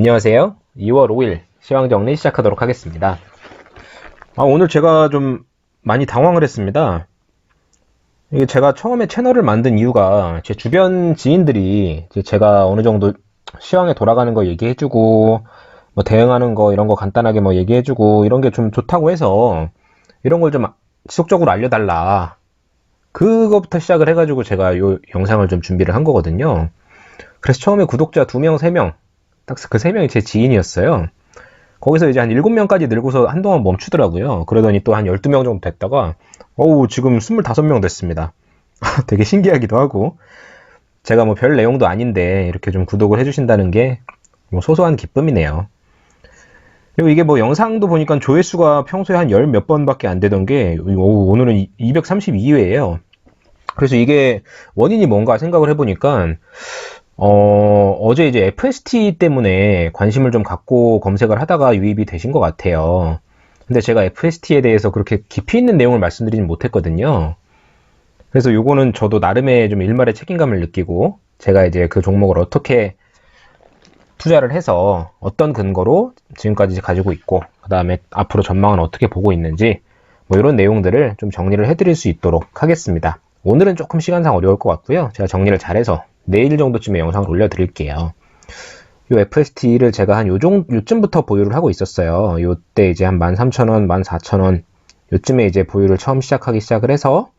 안녕하세요. 2월 5일 시황 정리 시작하도록 하겠습니다. 오늘 제가 좀 많이 당황을 했습니다. 이게 제가 처음에 채널을 만든 이유가 제 주변 지인들이 제가 어느 정도 시황에 돌아가는 거 얘기해주고 뭐 대응하는 거 이런 거 간단하게 뭐 얘기해주고 이런 게 좀 좋다고 해서 이런 걸 좀 지속적으로 알려달라. 그거부터 시작을 해가지고 제가 이 영상을 좀 준비를 한 거거든요. 그래서 처음에 구독자 2명, 3명, 딱 그 3명이 제 지인이었어요. 거기서 이제 한 7명까지 늘고서 한동안 멈추더라고요. 그러더니 또 한 12명 정도 됐다가, 지금 25명 됐습니다. 되게 신기하기도 하고, 제가 뭐 별 내용도 아닌데, 이렇게 좀 구독을 해주신다는 게, 뭐 소소한 기쁨이네요. 그리고 이게 뭐 영상도 보니까 조회수가 평소에 한 10 몇 번밖에 안 되던 게, 오늘은 232회예요. 그래서 이게 원인이 뭔가 생각을 해보니까, 어제 이제 FST 때문에 관심을 좀 갖고 검색을 하다가 유입이 되신 것 같아요. 근데 제가 FST에 대해서 그렇게 깊이 있는 내용을 말씀드리진 못했거든요. 그래서 요거는 저도 나름의 좀 일말의 책임감을 느끼고, 제가 이제 그 종목을 어떻게 투자를 해서 어떤 근거로 지금까지 가지고 있고, 그 다음에 앞으로 전망은 어떻게 보고 있는지, 뭐 이런 내용들을 좀 정리를 해드릴 수 있도록 하겠습니다. 오늘은 조금 시간상 어려울 것 같고요. 제가 정리를 잘해서 내일 정도쯤에 영상을 올려드릴게요. 요 FST를 제가 한 요쯤부터 보유를 하고 있었어요. 요때 이제 한 13,000원, 14,000원 요쯤에 이제 보유를 처음 시작을 해서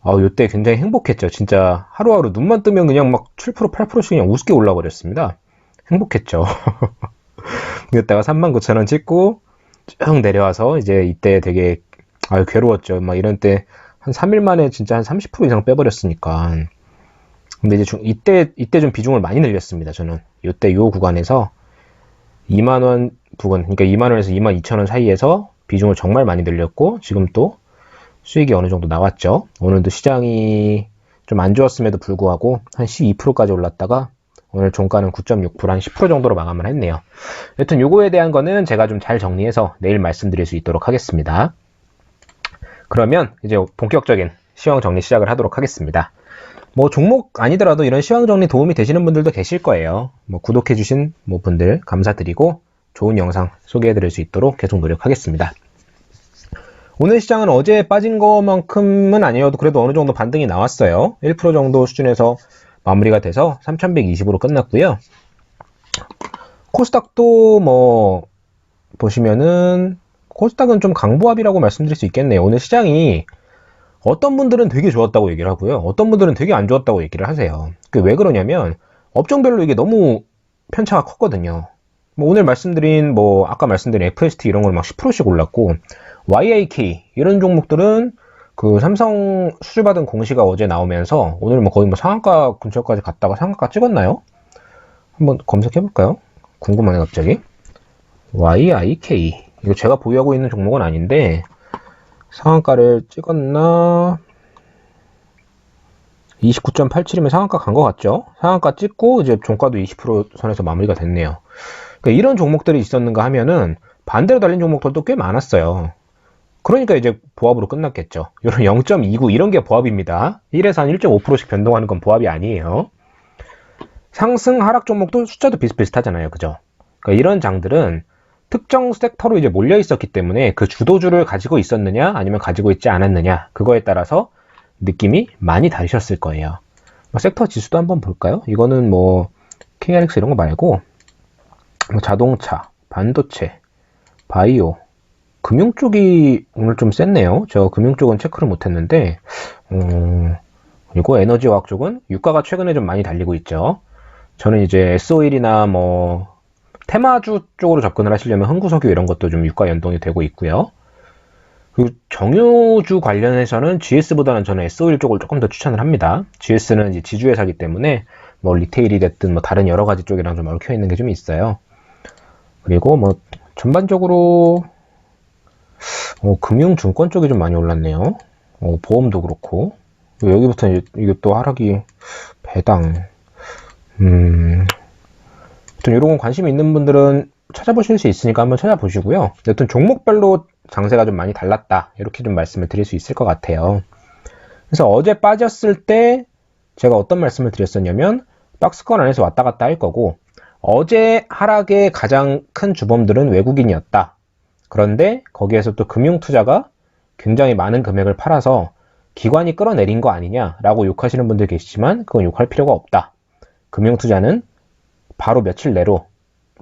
요때 굉장히 행복했죠. 진짜 하루하루 눈만 뜨면 그냥 막 7%, 8%씩 그냥 우습게 올라버렸습니다. 행복했죠. 그랬다가 39,000원 찍고 쭉 내려와서 이제 이때 되게 괴로웠죠. 막 이런 때 한 3일 만에 진짜 한 30% 이상 빼버렸으니까. 근데 이제 이때 좀 비중을 많이 늘렸습니다. 저는 이때 요 구간에서 2만원 부근, 그러니까 2만원에서 22,000원 사이에서 비중을 정말 많이 늘렸고, 지금 또 수익이 어느 정도 나왔죠. 오늘도 시장이 좀 안 좋았음에도 불구하고 한 12%까지 올랐다가 오늘 종가는 9.6%, 한 10% 정도로 마감을 했네요. 여튼 요거에 대한 거는 제가 좀 잘 정리해서 내일 말씀드릴 수 있도록 하겠습니다. 그러면 이제 본격적인 시황 정리 시작을 하도록 하겠습니다. 뭐 종목 아니더라도 이런 시황 정리 도움이 되시는 분들도 계실 거예요. 뭐 구독해주신 분들 감사드리고 좋은 영상 소개해드릴 수 있도록 계속 노력하겠습니다. 오늘 시장은 어제 빠진 것만큼은 아니어도 그래도 어느 정도 반등이 나왔어요. 1% 정도 수준에서 마무리가 돼서 3,120으로 끝났고요. 코스닥도 뭐 보시면은 코스닥은 좀 강보합이라고 말씀드릴 수 있겠네요. 오늘 시장이 어떤 분들은 되게 좋았다고 얘기를 하고요. 어떤 분들은 되게 안 좋았다고 얘기를 하세요. 왜 그러냐면 업종별로 이게 너무 편차가 컸거든요. 뭐 오늘 말씀드린 아까 말씀드린 FST 이런 걸 막 10%씩 올랐고 YIK 이런 종목들은 그 삼성 수주받은 공시가 어제 나오면서 오늘 뭐 거의 뭐 상한가 근처까지 갔다가 상한가 찍었나요? 한번 검색해 볼까요? 궁금하네 갑자기. YIK 이거 제가 보유하고 있는 종목은 아닌데 상한가를 찍었나? 29.87이면 상한가 간 것 같죠? 상한가 찍고 이제 종가도 20% 선에서 마무리가 됐네요. 그러니까 이런 종목들이 있었는가 하면은 반대로 달린 종목들도 꽤 많았어요. 그러니까 이제 보합으로 끝났겠죠. 이런 0.29 이런 게 보합입니다. 1에서 한 1.5%씩 변동하는 건 보합이 아니에요. 상승 하락 종목도 숫자도 비슷비슷하잖아요. 그죠? 그러니까 이런 장들은 특정 섹터로 이제 몰려 있었기 때문에 그 주도주를 가지고 있었느냐 아니면 가지고 있지 않았느냐 그거에 따라서 느낌이 많이 다르셨을 거예요. 섹터 지수도 한번 볼까요? 이거는 뭐 KRX 이런 거 말고 뭐 자동차, 반도체, 바이오, 금융 쪽이 오늘 좀 셌네요. 저 금융 쪽은 체크를 못했는데 그리고 에너지화학 쪽은 유가가 최근에 좀 많이 달리고 있죠. 저는 이제 S-OIL이나 뭐 테마주 쪽으로 접근을 하시려면 흥구석유 이런 것도 좀 유가 연동이 되고 있고요. 그리고 정유주 관련해서는 GS보다는 저는 S-OIL 쪽을 조금 더 추천을 합니다. GS는 이제 지주회사이기 때문에 뭐 리테일이 됐든 뭐 다른 여러 가지 쪽이랑 좀 얽혀 있는 게 좀 있어요. 그리고 뭐 전반적으로 금융증권 쪽이 좀 많이 올랐네요. 보험도 그렇고 여기부터 이게 또 하락이 배당 이런 건 관심 있는 분들은 찾아보실 수 있으니까 한번 찾아보시고요. 여튼 종목별로 장세가 좀 많이 달랐다 이렇게 좀 말씀을 드릴 수 있을 것 같아요. 그래서 어제 빠졌을 때 제가 어떤 말씀을 드렸었냐면 박스권 안에서 왔다 갔다 할 거고 어제 하락의 가장 큰 주범들은 외국인이었다. 그런데 거기에서 또 금융투자가 굉장히 많은 금액을 팔아서 기관이 끌어내린 거 아니냐라고 욕하시는 분들 계시지만 그건 욕할 필요가 없다. 금융투자는 바로 며칠 내로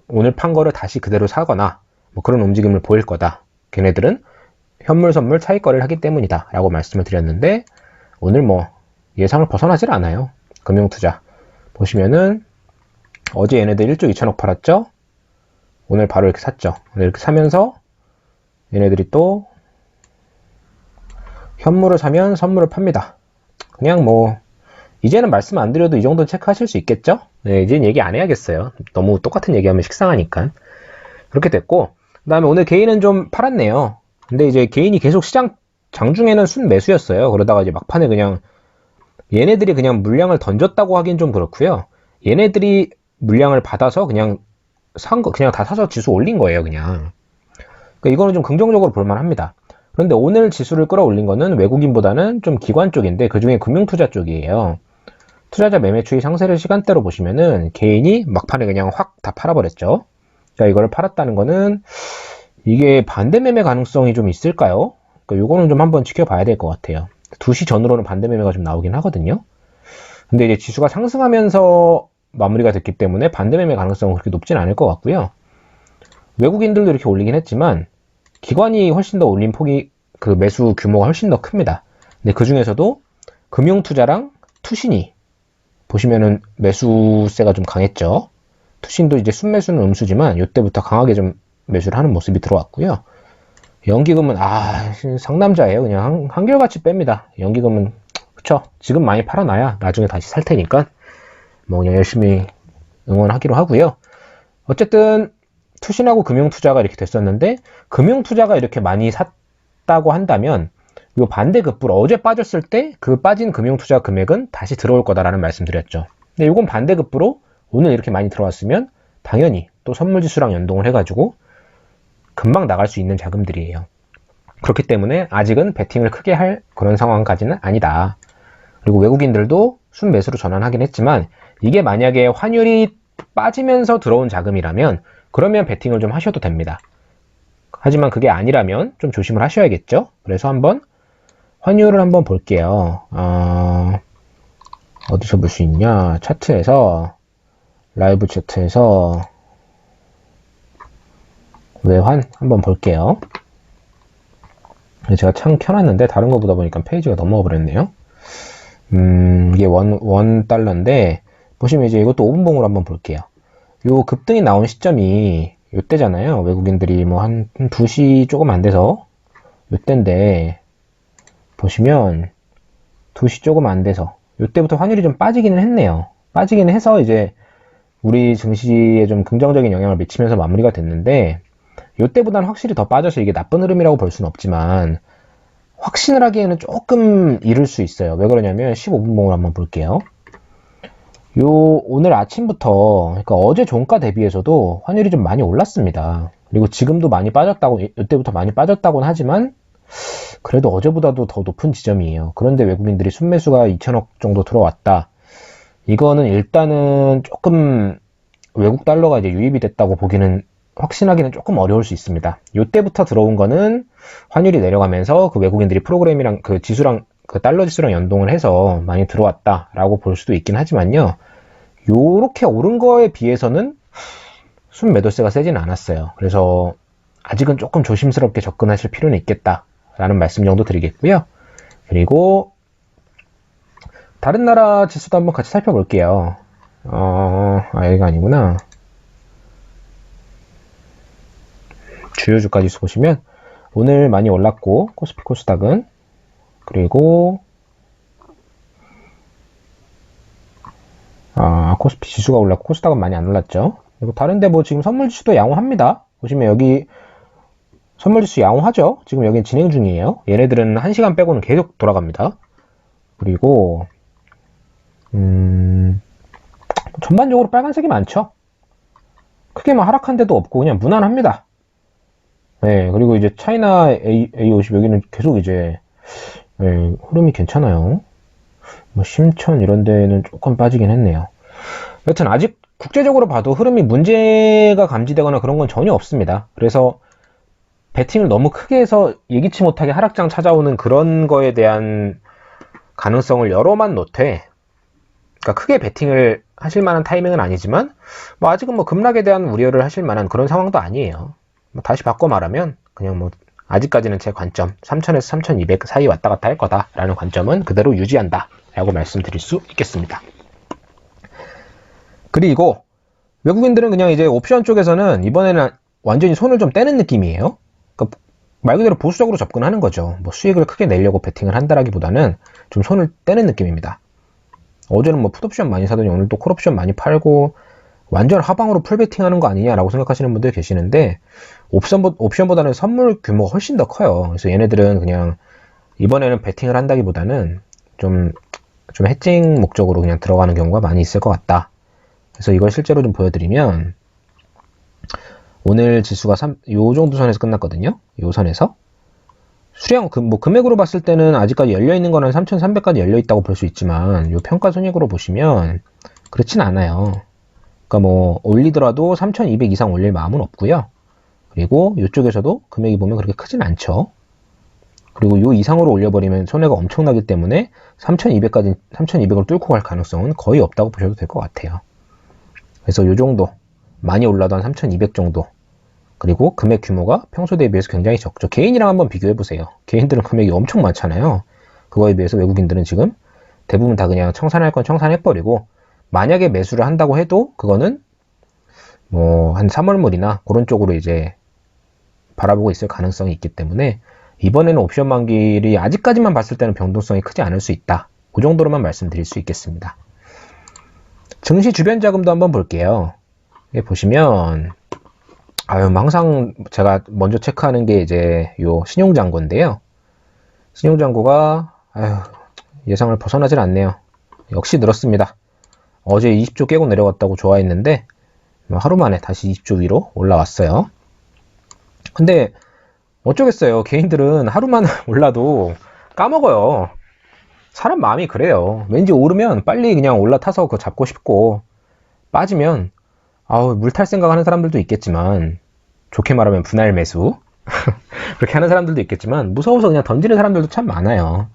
오늘 판 거를 다시 그대로 사거나 뭐 그런 움직임을 보일 거다. 걔네들은 현물 선물 차익 거래를 하기 때문이다 라고 말씀을 드렸는데 오늘 뭐 예상을 벗어나질 않아요. 금융투자 보시면은 어제 얘네들 1조 2천억 팔았죠. 오늘 바로 이렇게 샀죠. 이렇게 사면서 얘네들이 또 현물을 사면 선물을 팝니다. 그냥 뭐 이제는 말씀 안 드려도 이 정도는 체크하실 수 있겠죠? 네, 이제는 얘기 안 해야겠어요. 너무 똑같은 얘기하면 식상하니까. 그렇게 됐고 그 다음에 오늘 개인은 좀 팔았네요. 근데 이제 개인이 계속 시장 장중에는 순매수였어요. 그러다가 이제 막판에 그냥 얘네들이 그냥 물량을 던졌다고 하긴 좀 그렇고요. 얘네들이 물량을 받아서 그냥 그냥 다 사서 지수 올린 거예요, 그냥. 그러니까 이거는 좀 긍정적으로 볼만합니다. 그런데 오늘 지수를 끌어올린 거는 외국인보다는 좀 기관 쪽인데 그 중에 금융투자 쪽이에요. 투자자 매매 추이 상세를 시간대로 보시면은 개인이 막판에 그냥 확 다 팔아버렸죠. 자, 이거를 팔았다는 거는 이게 반대 매매 가능성이 좀 있을까요? 그러니까 요거는 좀 한번 지켜봐야 될 것 같아요. 2시 전후로는 반대 매매가 좀 나오긴 하거든요. 근데 이제 지수가 상승하면서 마무리가 됐기 때문에 반대 매매 가능성은 그렇게 높진 않을 것 같고요. 외국인들도 이렇게 올리긴 했지만 기관이 훨씬 더 올린 폭이 그 매수 규모가 훨씬 더 큽니다. 근데 그 중에서도 금융투자랑 투신이 보시면은 매수세가 좀 강했죠. 투신도 이제 순매수는 음수지만 이때부터 강하게 좀 매수를 하는 모습이 들어왔고요. 연기금은 상남자예요. 그냥 한결같이 뺍니다. 연기금은 그쵸. 지금 많이 팔아놔야 나중에 다시 살 테니까 뭐 그냥 열심히 응원하기로 하고요. 어쨌든 투신하고 금융투자가 이렇게 됐었는데 금융투자가 이렇게 많이 샀다고 한다면 이 반대급부로 어제 빠졌을 때 그 빠진 금융투자 금액은 다시 들어올 거다라는 말씀 드렸죠. 근데 이건 반대급부로 오늘 이렇게 많이 들어왔으면 당연히 또 선물지수랑 연동을 해가지고 금방 나갈 수 있는 자금들이에요. 그렇기 때문에 아직은 베팅을 크게 할 그런 상황까지는 아니다. 그리고 외국인들도 순매수로 전환하긴 했지만 이게 만약에 환율이 빠지면서 들어온 자금이라면 그러면 베팅을 좀 하셔도 됩니다. 하지만 그게 아니라면 좀 조심을 하셔야겠죠. 그래서 한번 환율을 한번 볼게요. 어디서 볼 수 있냐? 차트에서 라이브 차트에서 외환 한번 볼게요. 제가 창 켜놨는데 다른 거 보다 보니까 페이지가 넘어가 버렸네요. 이게 원 달러인데 보시면 이제 이것도 5분봉으로 한번 볼게요. 요 급등이 나온 시점이 요때잖아요. 외국인들이 뭐 한 2시 조금 안 돼서 요때인데 보시면 2시 조금 안 돼서 요때부터 환율이 좀 빠지기는 했네요. 빠지기는 해서 이제 우리 증시에 좀 긍정적인 영향을 미치면서 마무리가 됐는데 요때보다는 확실히 더 빠져서 이게 나쁜 흐름이라고 볼 수는 없지만 확신을 하기에는 조금 이를 수 있어요. 왜 그러냐면 15분봉을 한번 볼게요. 오늘 아침부터 그러니까 어제 종가 대비해서도 환율이 좀 많이 올랐습니다. 그리고 지금도 많이 빠졌다고 이때부터 많이 빠졌다고는 하지만 그래도 어제보다도 더 높은 지점이에요. 그런데 외국인들이 순매수가 2천억 정도 들어왔다. 이거는 일단은 조금 외국 달러가 이제 유입이 됐다고 보기는 확신하기는 조금 어려울 수 있습니다. 이때부터 들어온 거는 환율이 내려가면서 그 외국인들이 프로그램이랑 그 지수랑 그 달러 지수랑 연동을 해서 많이 들어왔다라고 볼 수도 있긴 하지만요. 요렇게 오른 거에 비해서는 순매도세가 세지는 않았어요. 그래서 아직은 조금 조심스럽게 접근하실 필요는 있겠다라는 말씀 정도 드리겠고요. 그리고 다른 나라 지수도 한번 같이 살펴볼게요. 여기가 아니구나. 주요 주가 지수 보시면 오늘 많이 올랐고 코스피 코스닥은 그리고 코스피 지수가 올랐고 코스닥은 많이 안 올랐죠. 그리고 다른데 뭐 지금 선물지수도 양호합니다. 보시면 여기 선물지수 양호하죠. 지금 여기 진행 중이에요. 얘네들은 1시간 빼고는 계속 돌아갑니다. 그리고 전반적으로 빨간색이 많죠. 크게 뭐 하락한 데도 없고 그냥 무난합니다. 네, 그리고 이제 차이나 A50 여기는 계속 이제 흐름이 괜찮아요. 뭐 심천 이런 데는 조금 빠지긴 했네요. 여튼 아직 국제적으로 봐도 흐름이 문제가 감지되거나 그런 건 전혀 없습니다. 그래서 베팅을 너무 크게 해서 예기치 못하게 하락장 찾아오는 그런 거에 대한 가능성을 열어만 놓되, 그러니까 크게 베팅을 하실 만한 타이밍은 아니지만 뭐 아직은 뭐 급락에 대한 우려를 하실 만한 그런 상황도 아니에요. 뭐 다시 바꿔 말하면 그냥 뭐 아직까지는 제 관점 3000에서 3200 사이 왔다 갔다 할 거다 라는 관점은 그대로 유지한다 라고 말씀드릴 수 있겠습니다. 그리고 외국인들은 그냥 이제 옵션 쪽에서는 이번에는 완전히 손을 좀 떼는 느낌이에요. 그러니까 말 그대로 보수적으로 접근하는 거죠. 뭐 수익을 크게 내려고 베팅을 한다라기보다는 좀 손을 떼는 느낌입니다. 어제는 뭐 풋옵션 많이 사더니 오늘 또 콜옵션 많이 팔고 완전 하방으로 풀 베팅하는 거 아니냐라고 생각하시는 분들 계시는데, 옵션보다는 선물 규모가 훨씬 더 커요. 그래서 얘네들은 그냥 이번에는 베팅을 한다기보다는 좀 해칭 목적으로 그냥 들어가는 경우가 많이 있을 것 같다. 그래서 이걸 실제로 좀 보여드리면, 오늘 지수가 요 정도 선에서 끝났거든요. 요 선에서 수량 뭐 금액으로 봤을 때는 아직까지 열려 있는 거는 3,300까지 열려 있다고 볼 수 있지만, 요 평가 손익으로 보시면 그렇진 않아요. 그러니까 뭐 올리더라도 3,200 이상 올릴 마음은 없고요. 그리고 이쪽에서도 금액이 보면 그렇게 크진 않죠. 그리고 요 이상으로 올려버리면 손해가 엄청나기 때문에 3,200까지 3,200을 뚫고 갈 가능성은 거의 없다고 보셔도 될 것 같아요. 그래서 요 정도 많이 올라도 한 3,200 정도, 그리고 금액 규모가 평소 대비해서 굉장히 적죠. 개인이랑 한번 비교해 보세요. 개인들은 금액이 엄청 많잖아요. 그거에 비해서 외국인들은 지금 대부분 다 그냥 청산할 건 청산해버리고, 만약에 매수를 한다고 해도 그거는 뭐 한 3월물이나 그런 쪽으로 이제 바라보고 있을 가능성이 있기 때문에, 이번에는 옵션 만기일이 아직까지만 봤을 때는 변동성이 크지 않을 수 있다. 그 정도로만 말씀드릴 수 있겠습니다. 증시 주변 자금도 한번 볼게요. 여기 보시면 항상 제가 먼저 체크하는 게 이제 요 신용잔고인데요. 신용잔고가 예상을 벗어나질 않네요. 역시 늘었습니다. 어제 20조 깨고 내려갔다고 좋아했는데 하루 만에 다시 20조 위로 올라왔어요. 근데 어쩌겠어요. 개인들은 하루만 올라도 까먹어요. 사람 마음이 그래요. 왠지 오르면 빨리 그냥 올라타서 그거 잡고 싶고, 빠지면 물탈 생각하는 사람들도 있겠지만, 좋게 말하면 분할 매수 그렇게 하는 사람들도 있겠지만, 무서워서 그냥 던지는 사람들도 참 많아요.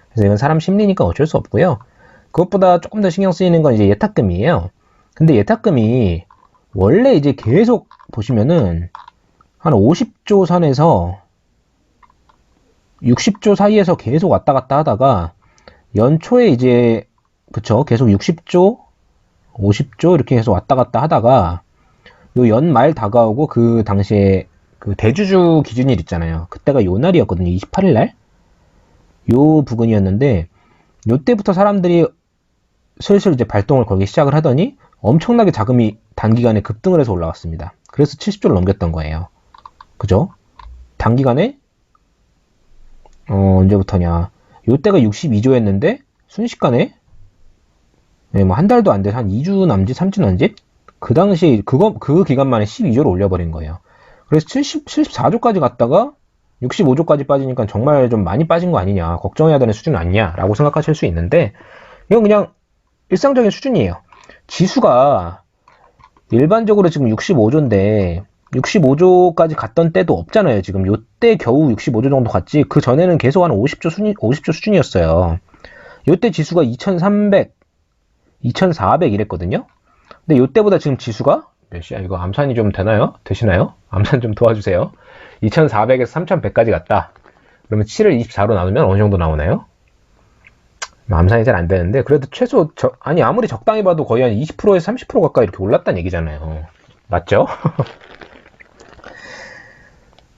그래서 이건 사람 심리니까 어쩔 수 없고요. 그것보다 조금 더 신경 쓰이는 건 이제 예탁금이에요. 근데 예탁금이 원래 이제 계속 보시면은 한 50조 선에서 60조 사이에서 계속 왔다 갔다 하다가 연초에 이제 계속 60조 50조 이렇게 계속 왔다 갔다 하다가 요 연말 다가오고 그 당시에 그 대주주 기준일 있잖아요. 그때가 요 날이었거든요. 28일 날. 요 부근이었는데, 요때부터 사람들이 슬슬 이제 발동을 걸기 시작을 하더니 엄청나게 자금이 단기간에 급등을 해서 올라왔습니다. 그래서 70조를 넘겼던 거예요. 그죠? 단기간에 언제부터냐, 요때가 62조였는데 순식간에 뭐 한 달도 안 돼서 한 2주 남짓 3주 남짓 그 당시 그 기간 만에 12조를 올려버린 거예요. 그래서 74조까지 갔다가 65조까지 빠지니까 정말 좀 많이 빠진 거 아니냐, 걱정해야 되는 수준 아니냐 라고 생각하실 수 있는데, 이건 그냥 일상적인 수준이에요. 지수가 일반적으로 지금 65조인데 65조까지 갔던 때도 없잖아요. 지금 요때 겨우 65조 정도 갔지, 그 전에는 계속 한 50조 수준이었어요. 요때 지수가 2300, 2400 이랬거든요. 근데 요때보다 지금 지수가 몇이야? 이거 암산이 좀 되시나요? 암산 좀 도와주세요. 2400에서 3100까지 갔다. 그러면 7을 24로 나누면 어느 정도 나오나요? 암산이 잘 안 되는데, 그래도 최소 아무리 적당히 봐도 거의 한 20%에서 30% 가까이 이렇게 올랐다는 얘기잖아요. 맞죠?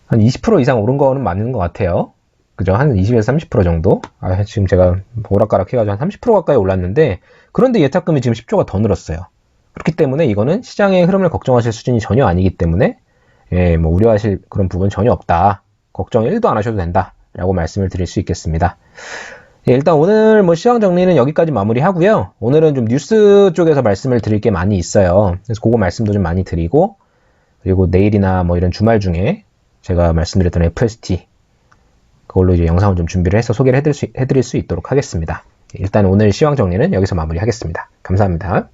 한 20% 이상 오른 거는 맞는 것 같아요. 그죠? 한 20에서 30% 정도? 지금 제가 오락가락 해가지고 한 30% 가까이 올랐는데, 그런데 예탁금이 지금 10조가 더 늘었어요. 그렇기 때문에 이거는 시장의 흐름을 걱정하실 수준이 전혀 아니기 때문에, 뭐 우려하실 그런 부분 전혀 없다. 걱정 1도 안 하셔도 된다. 라고 말씀을 드릴 수 있겠습니다. 일단 오늘 뭐 시황 정리는 여기까지 마무리하고요. 오늘은 좀 뉴스 쪽에서 말씀을 드릴 게 많이 있어요. 그래서 그거 말씀도 좀 많이 드리고, 그리고 내일이나 뭐 이런 주말 중에 제가 말씀드렸던 FST, 그걸로 이제 영상을 좀 준비를 해서 소개를 해드릴 수 있도록 하겠습니다. 일단 오늘 시황 정리는 여기서 마무리하겠습니다. 감사합니다.